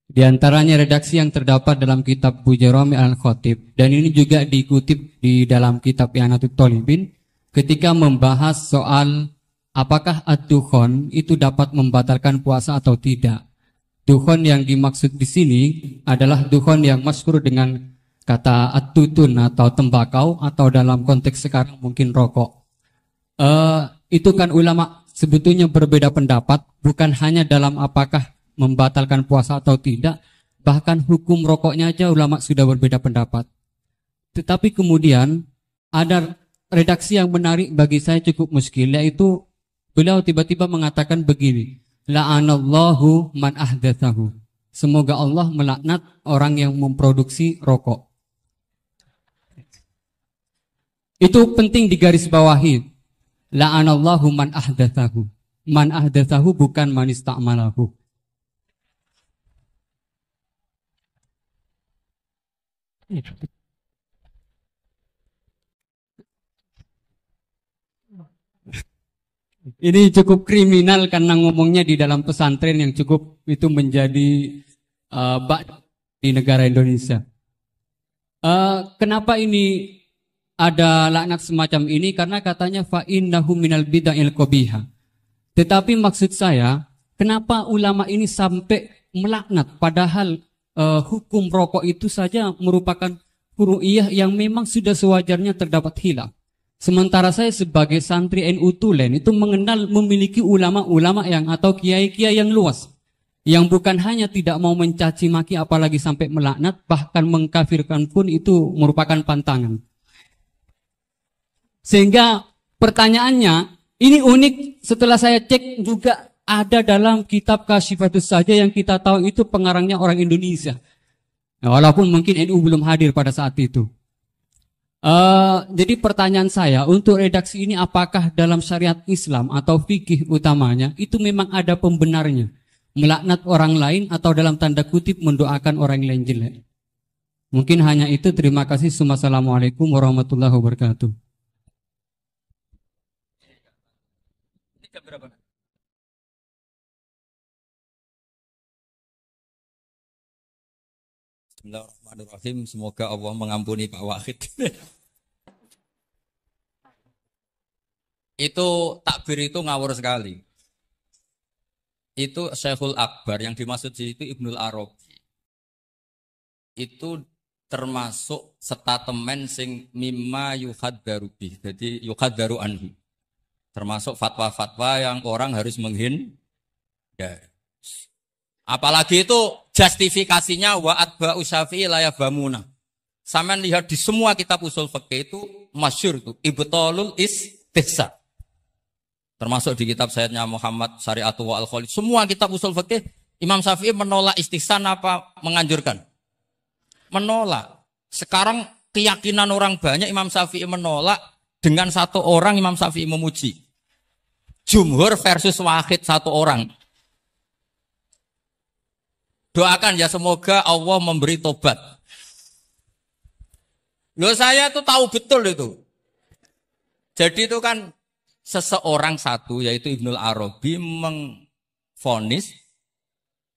Di antaranya redaksi yang terdapat dalam kitab Bujairami Al-Khatib, dan ini juga dikutip di dalam kitab I'anatul Thalibin ketika membahas soal apakah ad-dukhon itu dapat membatalkan puasa atau tidak. Dukhon yang dimaksud di sini adalah dukhon yang masyhur dengan kata at-tutun atau tembakau, atau dalam konteks sekarang mungkin rokok. Itu kan ulama sebetulnya berbeda pendapat, bukan hanya dalam apakah membatalkan puasa atau tidak, bahkan hukum rokoknya aja ulama sudah berbeda pendapat. Tetapi kemudian ada redaksi yang menarik bagi saya cukup muskil, yaitu beliau tiba-tiba mengatakan begini, la'anallahu man ahdatsahu. Semoga Allah melaknat orang yang memproduksi rokok. Itu penting digarisbawahi. La'anallahu man ahdatsahu. Man ahdatsahu bukan man ista'malahu. Ini cukup kriminal karena ngomongnya di dalam pesantren yang cukup itu menjadi di negara Indonesia. Kenapa ini ada laknat semacam ini? Karena katanya fa innahu minal bid'il qabihah. Tetapi maksud saya, kenapa ulama ini sampai melaknat padahal hukum rokok itu saja merupakan furu'iyah yang memang sudah sewajarnya terdapat khilaf. Sementara saya sebagai santri NU Tulen itu mengenal memiliki ulama-ulama yang atau kiai-kiai yang luas, yang bukan hanya tidak mau mencaci maki apalagi sampai melaknat, bahkan mengkafirkan pun itu merupakan pantangan. Sehingga pertanyaannya ini unik, setelah saya cek juga ada dalam kitab Kasyifatus saja yang kita tahu itu pengarangnya orang Indonesia. Nah, walaupun mungkin NU belum hadir pada saat itu. Jadi pertanyaan saya untuk redaksi ini, apakah dalam syariat Islam atau fikih utamanya itu memang ada pembenarnya, melaknat orang lain atau dalam tanda kutip mendoakan orang lain jelek? Mungkin hanya itu. Terima kasih. Assalamualaikum warahmatullahi wabarakatuh. Bismillahirrahmanirrahim. Semoga Allah mengampuni Pak Wahid. Itu takbir itu ngawur sekali. Itu Syekhul Akbar yang dimaksud di itu Ibnul Arabi. Itu termasuk statement sing mimma yuhaddaru bih. Jadi yuhaddaru anhu. Termasuk fatwa-fatwa yang orang harus menghindari. Apalagi itu justifikasinya wa atba'u syafi'i la yafhamuna. Sampeyan lihat di semua kitab usul fikih itu masyhur itu ibtalul istihsan. Termasuk di kitab Sayyidina Muhammad Syari'atu wa Al-Khalid. Semua kitab usul fikih Imam Syafi'i menolak istihsan apa menganjurkan? Menolak. Sekarang keyakinan orang banyak Imam Syafi'i menolak, dengan satu orang Imam Syafi'i memuji. Jumhur versus wahid satu orang. Doakan ya semoga Allah memberi tobat. Loh saya tuh tahu betul itu. Jadi itu kan seseorang satu yaitu Ibnul Arabi mengvonis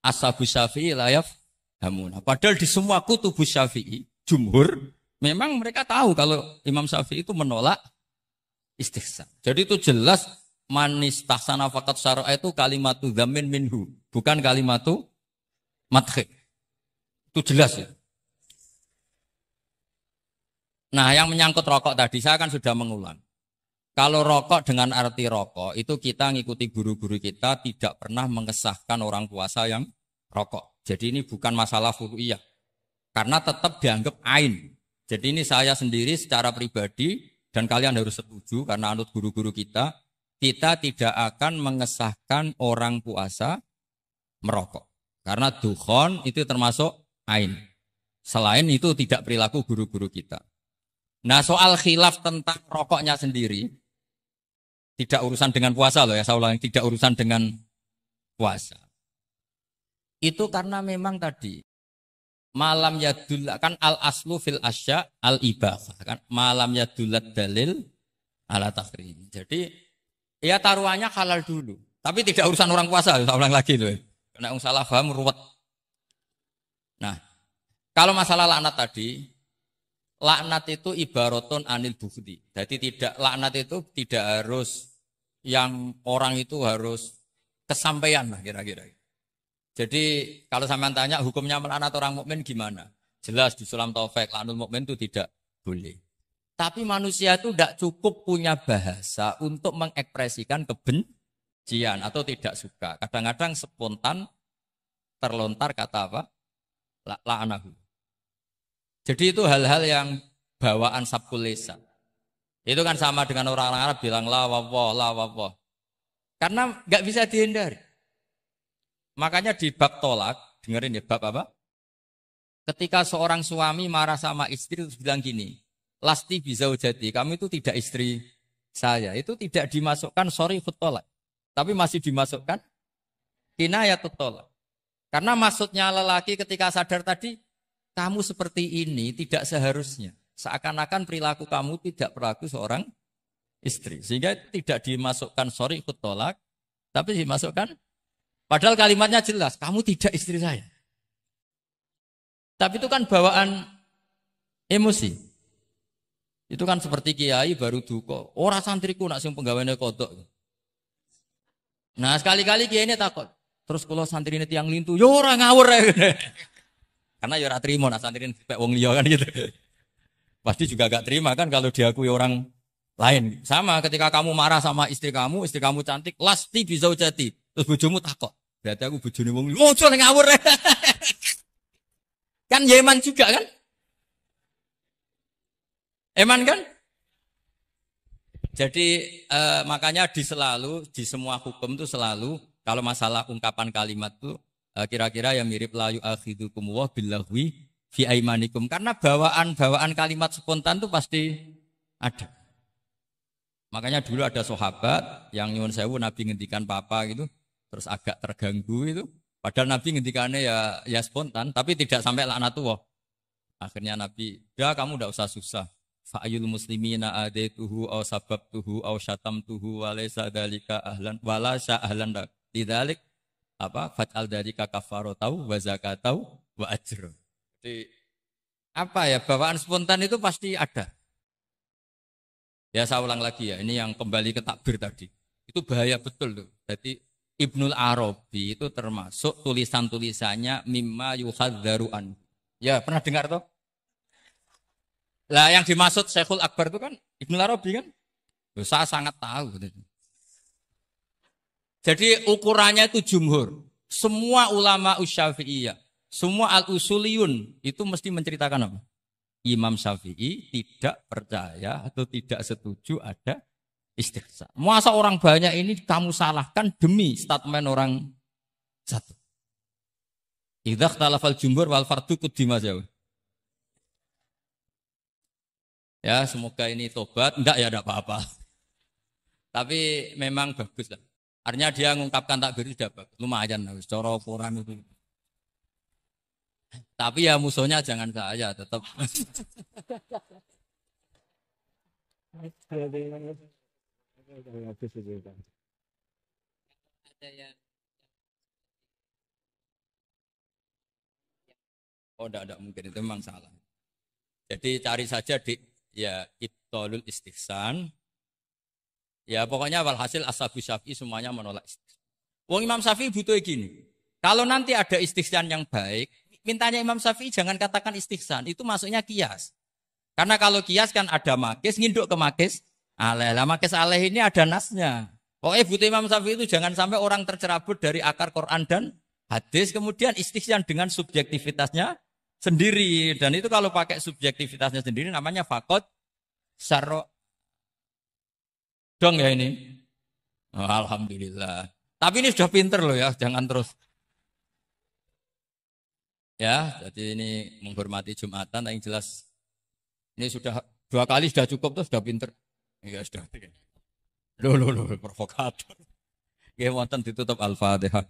Ashabus Syafi'i la yafhamuna. Padahal di semua kutubus Syafi'i, jumhur memang mereka tahu kalau Imam Syafi'i itu menolak istihsan. Jadi itu jelas manis tahsana faqat syara'a itu kalimatu dzamin minhu, bukan kalimatu madhik. Itu jelas ya. Nah, yang menyangkut rokok tadi saya kan sudah mengulang. Kalau rokok dengan arti rokok itu kita ngikuti guru-guru kita tidak pernah mengesahkan orang puasa yang rokok. Jadi ini bukan masalah furu'iyah. Karena tetap dianggap ain. Jadi ini saya sendiri secara pribadi dan kalian harus setuju karena anut guru-guru kita tidak akan mengesahkan orang puasa merokok. Karena dukhon itu termasuk ain. Selain itu tidak perilaku guru-guru kita. Nah soal khilaf tentang rokoknya sendiri, tidak urusan dengan puasa loh ya, saya ulang, tidak urusan dengan puasa. Itu karena memang tadi, malam yadullah, kan al aslu fil asya al ibahah, kan malam yadullat dalil ala tahrim. Jadi ya taruhannya halal dulu, tapi tidak urusan orang puasa, saya ulang lagi loh. Karena salah paham ruwet. Nah, kalau masalah laknat tadi, laknat itu ibaratun anil bukti. Jadi tidak laknat itu tidak harus yang orang itu harus kesampaian lah kira-kira. Jadi kalau sampean tanya hukumnya melaknat orang mukmin gimana? Jelas di Sulam Taufik laknul mukmin itu tidak boleh. Tapi manusia itu tidak cukup punya bahasa untuk mengekspresikan kebencian atau tidak suka. Kadang-kadang spontan terlontar kata apa? La'anahu. Jadi itu hal-hal yang bawaan sabkul lisan. Itu kan sama dengan orang Arab bilang la wawah. Karena nggak bisa dihindari. Makanya di bab tolak, dengerin ya bab apa? Ketika seorang suami marah sama istri terus bilang gini, lasti bisa jadi, kamu itu tidak istri saya. Itu tidak dimasukkan sorry tolak. Tapi masih dimasukkan kinayat tolak. Karena maksudnya lelaki ketika sadar tadi, kamu seperti ini tidak seharusnya. Seakan-akan perilaku kamu tidak perilaku seorang istri. Sehingga tidak dimasukkan sorry tolak, tapi dimasukkan, padahal kalimatnya jelas, kamu tidak istri saya. Tapi itu kan bawaan emosi. Itu kan seperti kiai baru duka. Ora santriku nak sing penggaweane kodok. Nah sekali-kali kiai ini takut. Terus kalau santri ini tiang lintu, yo ora ngawur ya. Karena ya ora trimo nak santri ini pek wong liya kan gitu. Pasti juga gak terima kan kalau diakui orang lain. Sama ketika kamu marah sama istri kamu cantik, lasti bisa jadi. Terus bojomu takut. Berarti aku bojone wong liya. Ojo ngawur. Kan Yeman juga kan? Eman kan? Jadi makanya di semua hukum itu selalu kalau masalah ungkapan kalimat itu kira-kira yang mirip la yu'akhidukum wa billahwi fi aimanikum, karena bawaan kalimat spontan itu pasti ada. Makanya dulu ada sahabat yang nyuwun sewu Nabi ngendikan papa gitu terus agak terganggu itu, padahal Nabi ngendikannya ya spontan tapi tidak sampai laknatullah. Akhirnya Nabi, "Ya kamu enggak usah susah. Fa'ayul muslimina adaituhu aw sababtuhu aw syatamtuhu wa laysa dzalika ahlan wala sa ahlan lidzalik apa fa'al dzalika kafaratau wa zakatau wa ajr." Jadi apa ya, bawaan spontan itu pasti ada. Ya saya ulang lagi ya, ini yang kembali ke takbir tadi. Itu bahaya betul tuh. Jadi Ibnul Arabi itu termasuk tulisan-tulisannya mimma yuhadzaru an. Ya pernah dengar toh? Lah yang dimaksud Syekhul Akbar itu kan Ibnu Arabi kan? Saya sangat tahu. Jadi ukurannya itu jumhur. Semua ulama Syafi'iyah, semua al-usuliyun itu mesti menceritakan apa? Imam Syafi'i tidak percaya atau tidak setuju ada istihsan. Masa orang banyak ini kamu salahkan demi statement orang satu. Idza ikhtalafal jumhur wal fardu qudima jauh. Ya, semoga ini tobat. Enggak ya, enggak apa-apa. Tapi memang bagus lah. Artinya dia mengungkapkan takbir itu sudah bagus. Lumayan lah, cara ukuran itu. Tapi ya musuhnya jangan saya, tetap. Oh, enggak mungkin, itu memang salah. Jadi cari saja di ya ibtalul istihsan. Ya pokoknya walhasil ashabu Syafi'i semuanya menolak istihsan. Wong Imam Syafi'i butuh gini. Kalau nanti ada istihsan yang baik, mintanya Imam Syafi'i jangan katakan istihsan, itu masuknya kias. Karena kalau kias kan ada makis, nginduk ke makis aleh. Lah makis aleh ini ada nasnya. Pokoknya butuh Imam Syafi'i itu jangan sampai orang tercerabut dari akar Quran dan hadis, kemudian istihsan dengan subjektivitasnya sendiri, dan itu kalau pakai subjektivitasnya sendiri namanya fakot syarro dong ya ini. Oh, alhamdulillah. Tapi ini sudah pinter loh ya, jangan terus. Ya, jadi ini menghormati Jumatan yang jelas. Ini sudah 2 kali sudah cukup tuh, sudah pinter. Ya sudah. Loh, provokator. Ya, wonten ditutup Al-Fatihah.